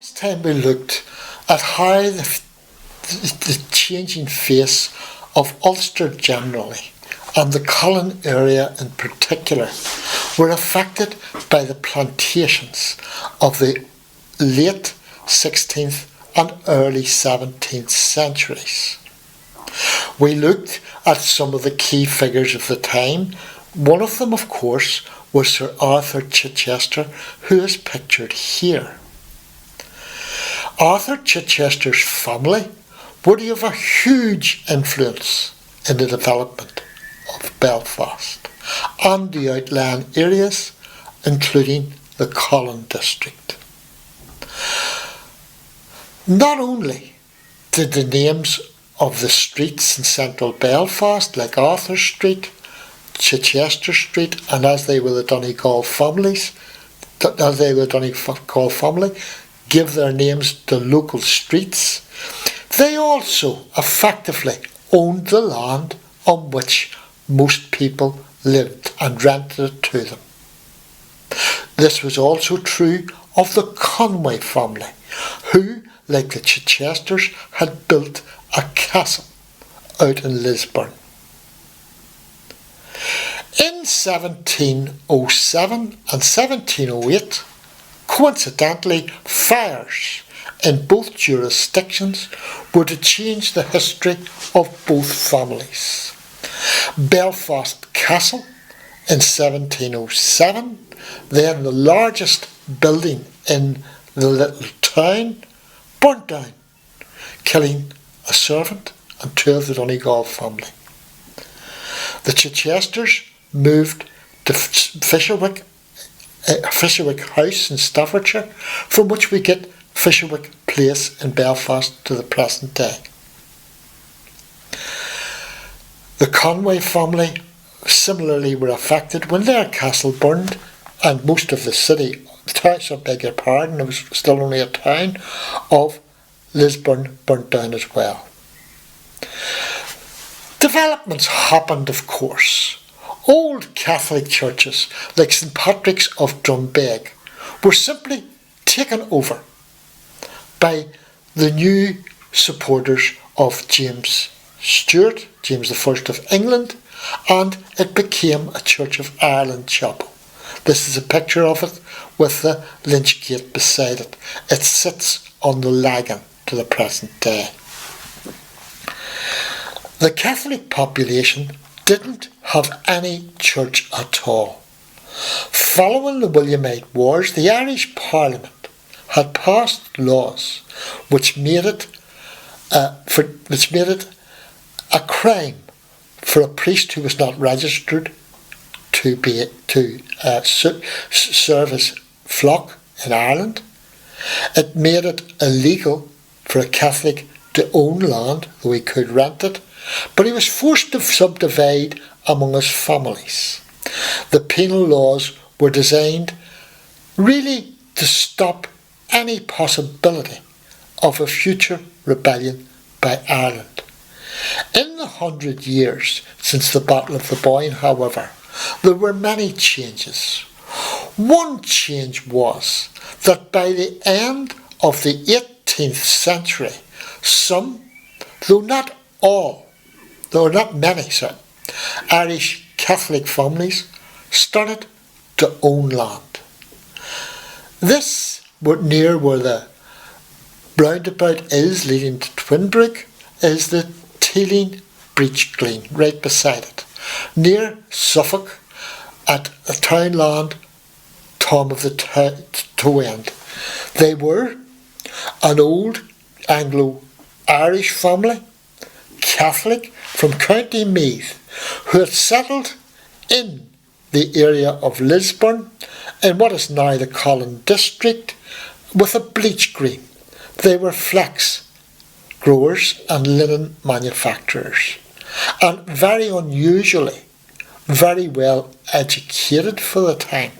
Last time we looked at how the changing face of Ulster generally, and the Colin area in particular, were affected by the plantations of the late 16th and early 17th centuries. We looked at some of the key figures of the time. One of them, of course, was Sir Arthur Chichester, who is pictured here. Arthur Chichester's family would have a huge influence in the development of Belfast and the outlying areas, including the Colin district. Not only did the names of the streets in central Belfast, like Arthur Street, Chichester Street, and as they were the Donegal family, give their names to local streets, they also effectively owned the land on which most people lived and rented it to them. This was also true of the Conway family, who, like the Chichesters, had built a castle out in Lisburn. In 1707 and 1708, coincidentally, fires in both jurisdictions were to change the history of both families. Belfast Castle in 1707, then the largest building in the little town, burnt down, killing a servant and two of the Donegal family. The Chichesters moved to Fisherwick House in Staffordshire, from which we get Fisherwick Place in Belfast to the present day. The Conway family similarly were affected when their castle burned, and most of the city, it was still only a town, of Lisburn burnt down as well. Developments happened, of course. Old Catholic churches like St Patrick's of Drumbeg were simply taken over by the new supporters of James Stuart, James I of England, and it became a Church of Ireland chapel. This is a picture of it with the lynch gate beside it. It sits on the lagan to the present day. The Catholic population didn't have any church at all. Following the Williamite Wars, the Irish Parliament had passed laws which made it a crime for a priest who was not registered to serve his flock in Ireland. It made it illegal for a Catholic to own land, though he could rent it, but he was forced to subdivide among his families. The penal laws were designed really to stop any possibility of a future rebellion by Ireland. In the 100 years since the Battle of the Boyne, however, there were many changes. One change was that by the end of the 18th century, some, though not many, Irish Catholic families started to own land. This, near where the roundabout is leading to Twinbrook, is the Teeling Breach-Green, right beside it, near Suffolk, at the townland Tom of the Toe End. They were an old Anglo-Irish family, Catholic, from County Meath, who had settled in the area of Lisburn, in what is now the Colin district, with a bleach green. They were flax growers and linen manufacturers, and very unusually, very well educated for the time.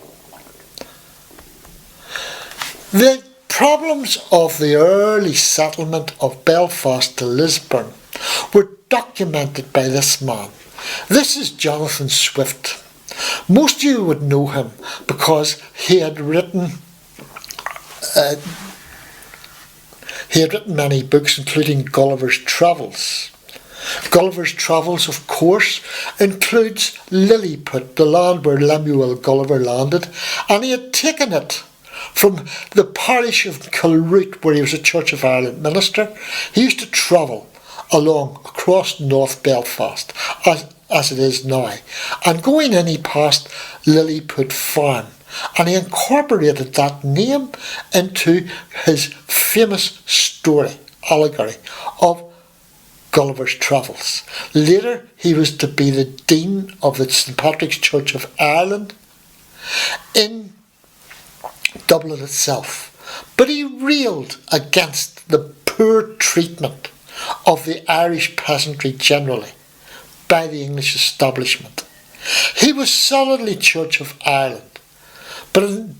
The problems of the early settlement of Belfast to Lisburn were documented by this man. This is Jonathan Swift. Most of you would know him because he had written He had written many books, including Gulliver's Travels. Gulliver's Travels, of course, includes Lilliput, the land where Lemuel Gulliver landed, and he had taken it from the parish of Kilroot, where he was a Church of Ireland minister. He used to travel along across North Belfast, as it is now, and going in he passed Lilliput Farm, and he incorporated that name into his famous story, allegory, of Gulliver's Travels. Later he was to be the Dean of the St Patrick's Church of Ireland in Dublin itself, but he railed against the poor treatment of the Irish peasantry generally by the English establishment. He was solidly Church of Ireland, but in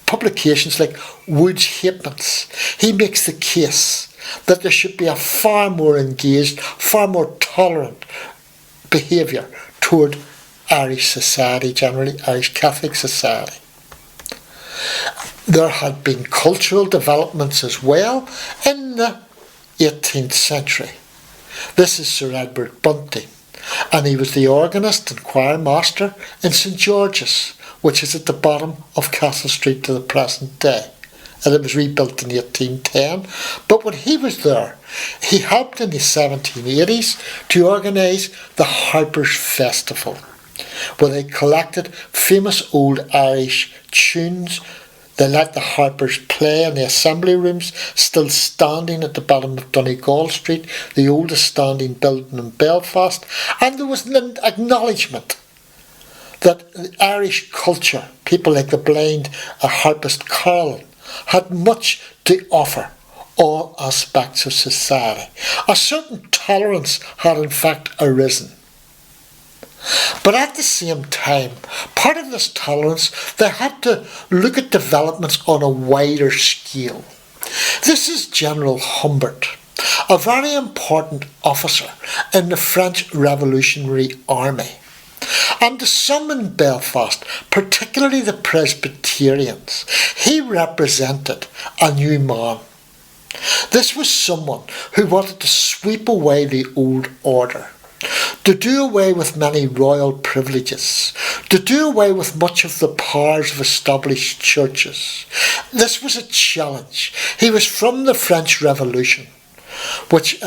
publications like Wood's Halfpence, he makes the case that there should be a far more engaged, far more tolerant behaviour toward Irish society generally, Irish Catholic society. There had been cultural developments as well in the 18th century. This is Sir Edward Bunty, and he was the organist and choir master in St George's, which is at the bottom of Castle Street to the present day. And it was rebuilt in 1810. But when he was there, he helped in the 1780s to organise the Harpers Festival, where they collected famous old Irish tunes. They let the harpers play in the assembly rooms, still standing at the bottom of Donegal Street, the oldest standing building in Belfast, and there was an acknowledgement that Irish culture, people like the blind harpist Colin, had much to offer all aspects of society. A certain tolerance had in fact arisen. But at the same time, part of this tolerance, they had to look at developments on a wider scale. This is General Humbert, a very important officer in the French Revolutionary Army. And to some in Belfast, particularly the Presbyterians, he represented a new man. This was someone who wanted to sweep away the old order, to do away with many royal privileges, to do away with much of the powers of established churches. This was a challenge. He was from the French Revolution, which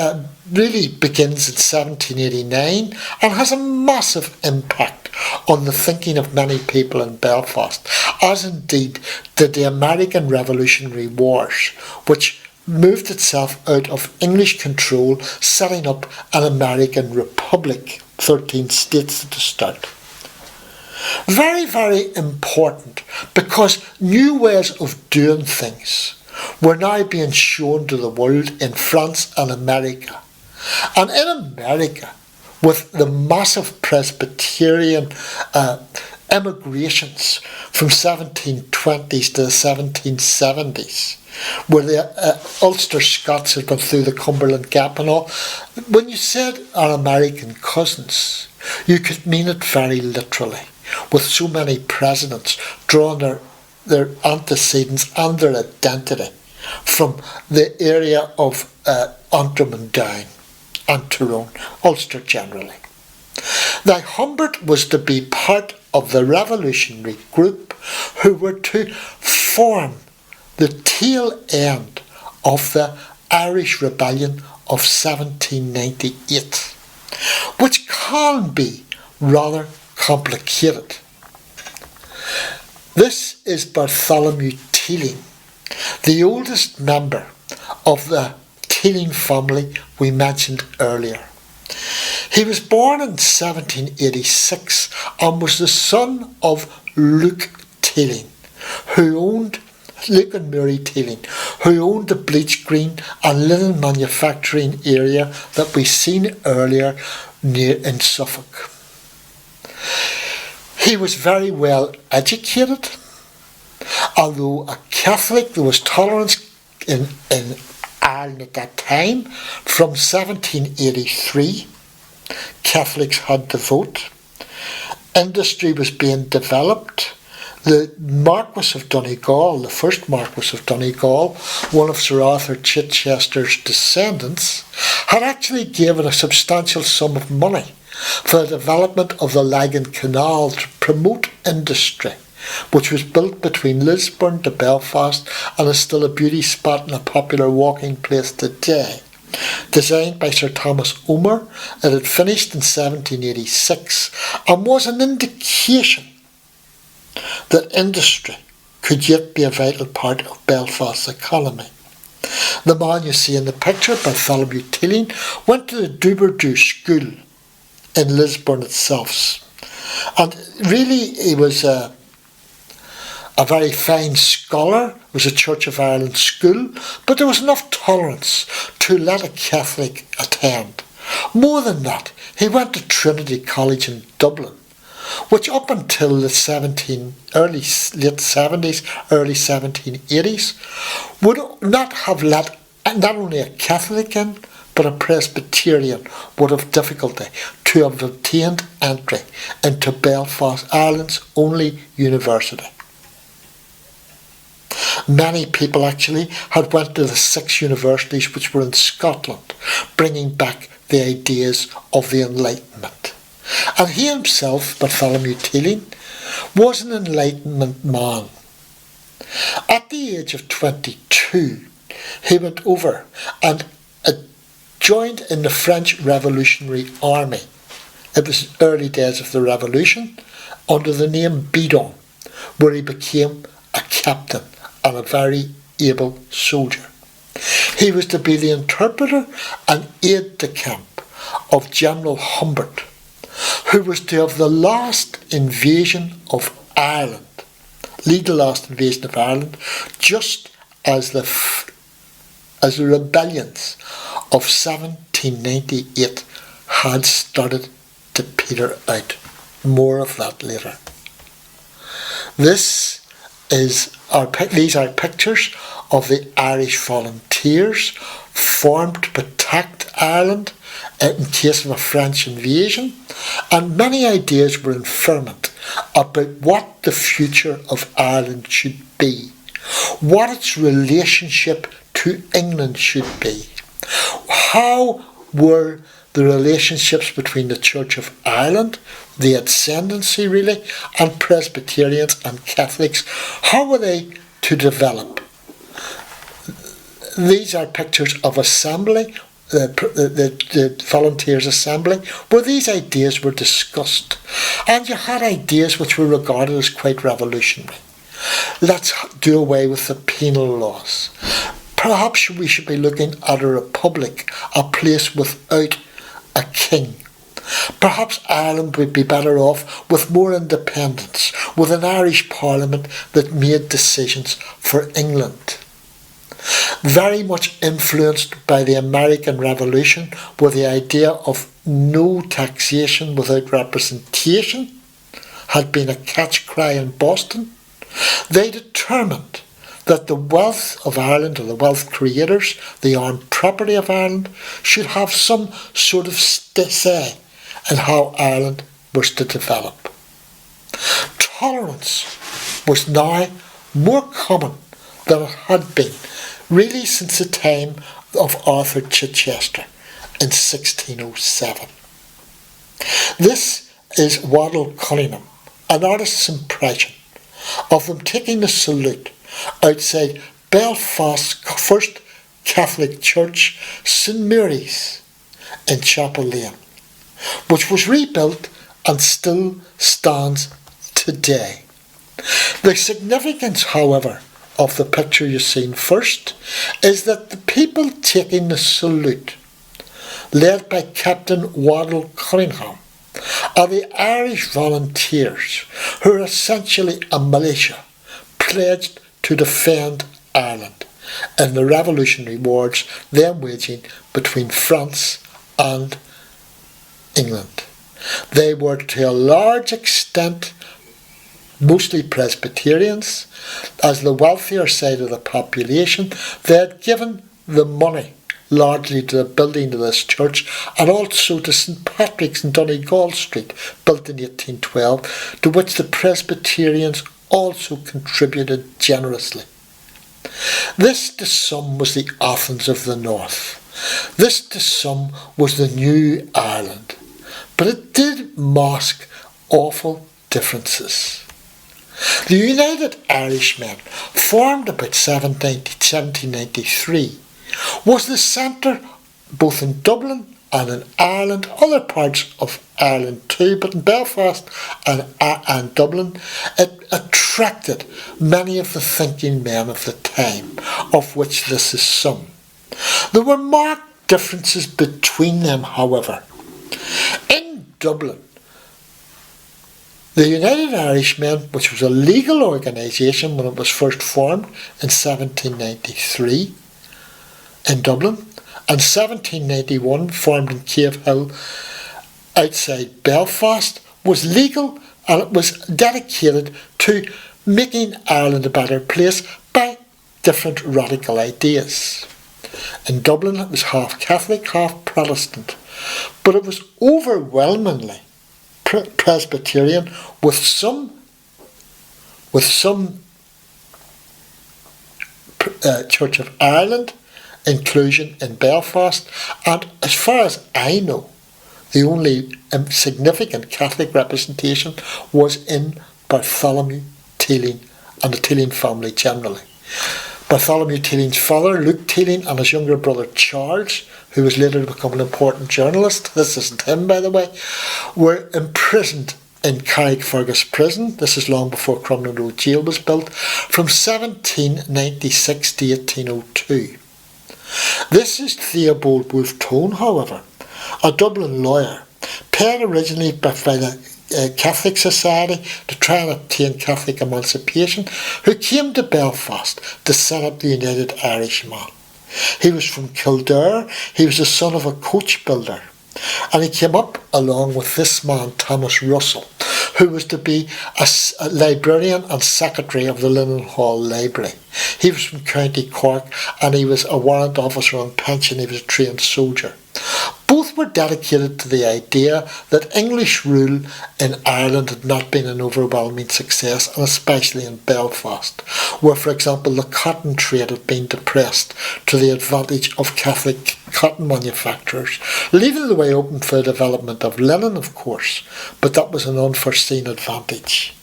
really begins in 1789 and has a massive impact on the thinking of many people in Belfast, as indeed did the American Revolutionary Wars, which moved itself out of English control, setting up an American republic, 13 states at the start. Very, very important, because new ways of doing things were now being shown to the world in France and America. And in America, with the massive Presbyterian emigrations from 1720s to the 1770s, where the Ulster Scots had gone through the Cumberland Gap and all, when you said our American cousins, you could mean it very literally, with so many presidents drawing their antecedents and their identity from the area of Antrim and Down and Tyrone, Ulster generally. Now Humbert was to be part of the revolutionary group who were to form the tail end of the Irish Rebellion of 1798, which can be rather complicated. This is Bartholomew Teeling, the oldest member of the Teeling family we mentioned earlier. He was born in 1786 and was the son of Luke Teeling, Luke and Mary Teeling, who owned the bleach green and linen manufacturing area that we seen earlier in Suffolk. He was very well educated. Although a Catholic, there was tolerance in Ireland at that time. From 1783, Catholics had to vote. Industry was being developed. The Marquis of Donegal, the first Marquis of Donegal, one of Sir Arthur Chichester's descendants, had actually given a substantial sum of money for the development of the Lagan Canal to promote industry, which was built between Lisburn to Belfast and is still a beauty spot and a popular walking place today. Designed by Sir Thomas Omer, it had finished in 1786 and was an indication that industry could yet be a vital part of Belfast's economy. The man you see in the picture, Bartholomew Teeling, went to the Duberdew School in Lisburn itself. And really he was a very fine scholar. It was a Church of Ireland school, but there was enough tolerance to let a Catholic attend. More than that, he went to Trinity College in Dublin, which up until the late 70s, early 1780s, would not have let not only a Catholic in, but a Presbyterian would have difficulty to have obtained entry into Belfast, Ireland's only university. Many people actually had went to the 6 universities which were in Scotland, bringing back the ideas of the Enlightenment. And he himself, Bartholomew Teeling, was an Enlightenment man. At the age of 22, he went over and joined in the French Revolutionary Army. It was early days of the Revolution, under the name Bidon, where he became a captain and a very able soldier. He was to be the interpreter and aide-de-camp of General Humbert, who was to have the last invasion of Ireland, lead the last invasion of Ireland, just as the rebellions of 1798 had started to peter out. More of that later. These are pictures of the Irish volunteers formed to protect Ireland in case of a French invasion, and many ideas were in ferment about what the future of Ireland should be, what its relationship to England should be, how were the relationships between the Church of Ireland, the ascendancy really, and Presbyterians and Catholics, how were they to develop? These are pictures of assembly, the volunteers' assembly, where these ideas were discussed. And you had ideas which were regarded as quite revolutionary. Let's do away with the penal laws. Perhaps we should be looking at a republic, a place without a king. Perhaps Ireland would be better off with more independence, with an Irish Parliament that made decisions for England. Very much influenced by the American Revolution were the idea of no taxation without representation, had been a catch cry in Boston. They determined that the wealth of Ireland, or the wealth creators, the armed property of Ireland, should have some sort of say in how Ireland was to develop. Tolerance was now more common than it had been, really since the time of Arthur Chichester in 1607. This is Waddell Cunningham, an artist's impression of them taking the salute outside Belfast's first Catholic church, St Mary's in Chapel Lane, which was rebuilt and still stands today. The significance, however, of the picture you've seen first is that the people taking the salute, led by Captain Waddell Cunningham, are the Irish volunteers, who are essentially a militia pledged to defend Ireland in the revolutionary wars then waging between France and England. They were to a large extent mostly Presbyterians. As the wealthier side of the population, they had given the money largely to the building of this church, and also to St Patrick's in Donegal Street, built in 1812, to which the Presbyterians also contributed generously. This to some was the Athens of the North. This to some was the New Ireland. But it did mask awful differences. The United Irishmen, formed about 1793, was the centre both in Dublin and in Ireland, other parts of Ireland too, but in Belfast and Dublin, it attracted many of the thinking men of the time, of which this is some. There were marked differences between them, however. In Dublin, the United Irishmen, which was a legal organisation when it was first formed in 1793 in Dublin, and 1791 formed in Cave Hill outside Belfast, was legal, and it was dedicated to making Ireland a better place by different radical ideas. In Dublin it was half Catholic, half Protestant, but it was overwhelmingly Presbyterian, with some Church of Ireland inclusion in Belfast, and as far as I know, the only significant Catholic representation was in Bartholomew Teeling and the Teeling family generally. Bartholomew Teeling's father, Luke Teeling, and his younger brother Charles, who was later to become an important journalist, this isn't him by the way, were imprisoned in Carrickfergus prison, this is long before Crumlin Road Jail was built, from 1796 to 1802. This is Theobald Wolfe Tone, however, a Dublin lawyer, paid originally by the Catholic Society to try and obtain Catholic emancipation, who came to Belfast to set up the United Irishman. He was from Kildare, he was the son of a coach builder, and he came up along with this man Thomas Russell, who was to be a librarian and secretary of the Linen Hall Library. He was from County Cork and he was a warrant officer on pension, he was a trained soldier. Both were dedicated to the idea that English rule in Ireland had not been an overwhelming success, and especially in Belfast, where, for example, the cotton trade had been depressed to the advantage of Catholic cotton manufacturers, leaving the way open for the development of linen, of course, but that was an unforeseen advantage.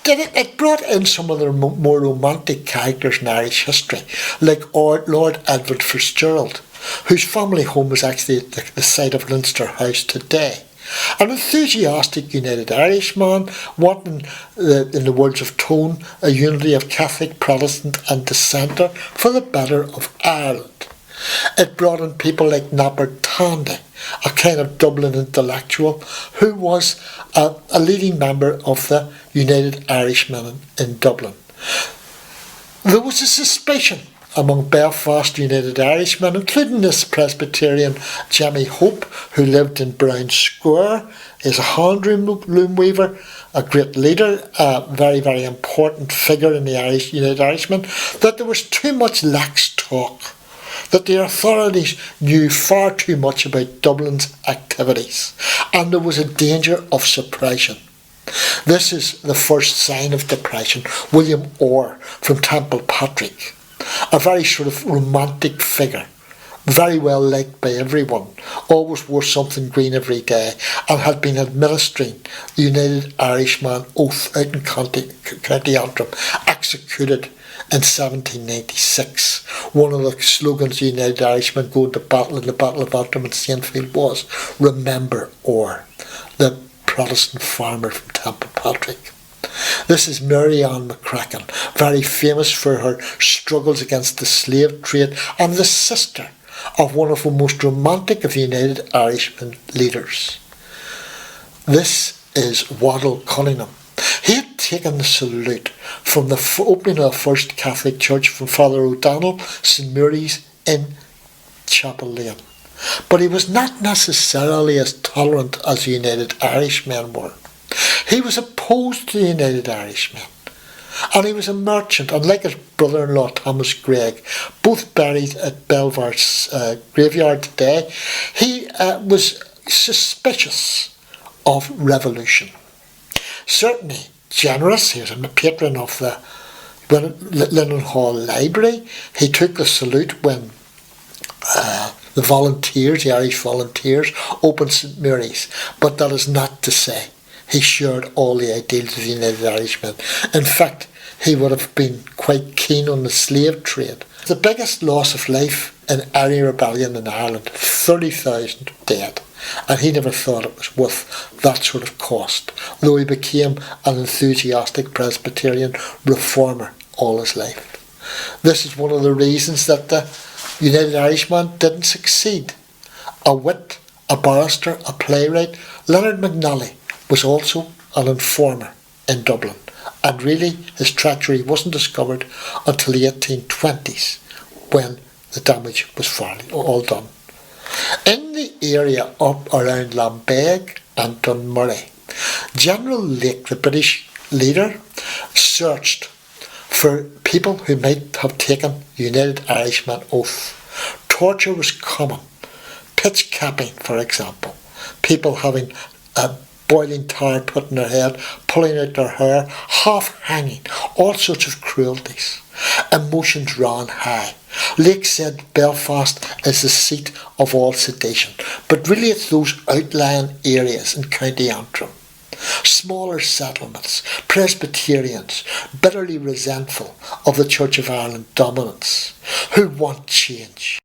It brought in some of the more romantic characters in Irish history, like Lord Edward Fitzgerald, whose family home is actually at the site of Leinster House today. An enthusiastic United Irishman, wanting, in the words of Tone, a unity of Catholic, Protestant and dissenter for the better of Ireland. It brought in people like Napper Tandy, a kind of Dublin intellectual who was a leading member of the United Irishmen in Dublin. There was a suspicion among Belfast United Irishmen, including this Presbyterian Jemmy Hope, who lived in Brown Square, is a handloom weaver, a great leader, a very, very important figure in the United Irishmen, that there was too much lax talk, that the authorities knew far too much about Dublin's activities, and there was a danger of suppression. This is the first sign of depression. William Orr from Templepatrick, a very sort of romantic figure, very well liked by everyone, always wore something green every day, and had been administering the United Irishman oath out in County Antrim, executed in 1796. One of the slogans the United Irishmen going to battle in the Battle of Antrim and Saintfield was, "Remember Orr," the Protestant farmer from Templepatrick. This is Mary Ann McCracken, very famous for her struggles against the slave trade, and the sister of one of the most romantic of the United Irishmen leaders. This is Waddell Cunningham. He had taken the salute from the opening of the first Catholic church from Father O'Donnell, St Mary's in Chapel Lane. But he was not necessarily as tolerant as the United Irishmen were. He was opposed to the United Irishmen, and he was a merchant, and like his brother-in-law Thomas Gregg, both buried at Belvar's graveyard today, he was suspicious of revolution. Certainly, generous. He was a patron of the Linen Hall Library. He took the salute when the volunteers, the Irish volunteers, opened St Mary's. But that is not to say he shared all the ideals of the United Irishmen. In fact, he would have been quite keen on the slave trade. The biggest loss of life in any rebellion in Ireland, 30,000 dead. And he never thought it was worth that sort of cost, though he became an enthusiastic Presbyterian reformer all his life. This is one of the reasons that the United Irishman didn't succeed. A wit, a barrister, a playwright, Leonard McNally was also an informer in Dublin, and really his treachery wasn't discovered until the 1820s, when the damage was fairly all done. In the area up around Lambeg and Dunmurry, General Lake, the British leader, searched for people who might have taken United Irishman oath. Torture was common. Pitch capping, for example. People having a boiling tar put in their head, pulling out their hair, half hanging, all sorts of cruelties. Emotions ran high. Lake said Belfast is the seat of all sedition, but really it's those outlying areas in County Antrim. Smaller settlements, Presbyterians, bitterly resentful of the Church of Ireland dominance, who want change.